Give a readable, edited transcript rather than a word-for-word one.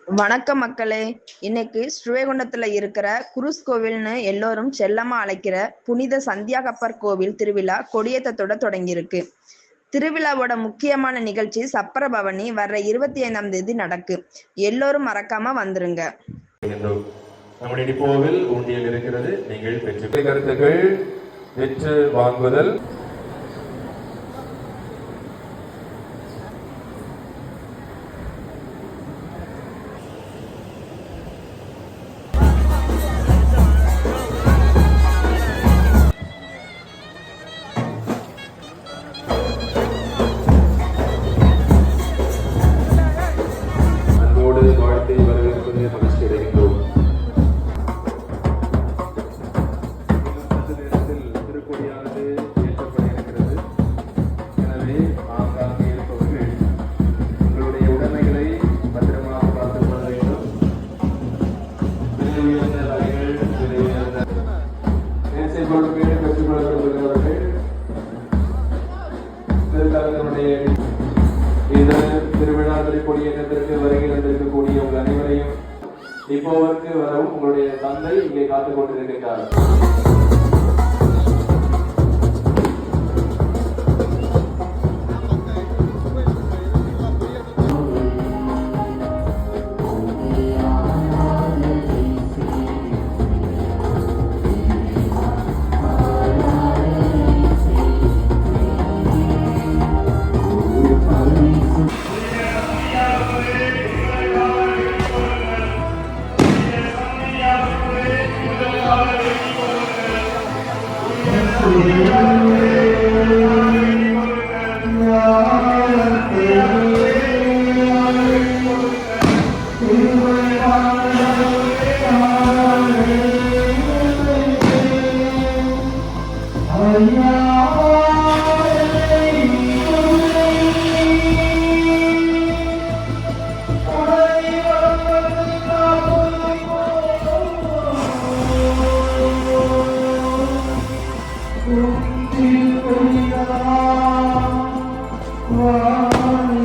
வணக்கம் மக்களே. இன்னைக்கு ஸ்ரீவைகுண்டத்துல இருக்கிற குருஸ் கோவில்னு எல்லோரும் செல்லமா அழைக்கிற புனித சந்தியாகப்பர் கோவில் திருவிழா கொடியேற்றத்தோட தொடங்கியிருக்கு. திருவிழாவோட முக்கியமான நிகழ்ச்சி சப்பர பவனி வர்ற 25ஆம் தேதி நடக்கு. எல்லோரும் மறக்காம வந்துருங்க. நம்முடைய டிப்போவில் ஊண்டியல் இருக்கிறது. நீங்கள் பெற்று கருத்துக்கள் பெற்று வாங்குதல் வாழ்த்தை வரவேற்பது மகிழ்ச்சி அடைகின்றோம். திருக்கொடியானது ஏற்றப்பட இருக்கிறது. எனவே ஆங்காங்கே இருப்பவர்கள் உங்களுடைய உடைமைகளை பத்திரமாக பார்த்துக் கொள்ள வேண்டும். விலை உயர்ந்த வகைகள், விலை உயர்ந்த நேசை பொருட்களை பெற்றுக்கொள்ள விரும்புகிறவர்கள் திருத்தலங்களுடைய இது திருவிழா கொடியேற்றத்திற்கு வருகை தந்திருக்கக்கூடிய உங்கள் அனைவரையும் இப்போவருக்கு வரவும் உங்களுடைய தந்தை இங்கே காத்துக் கொண்டிருக்கிறார். Wow.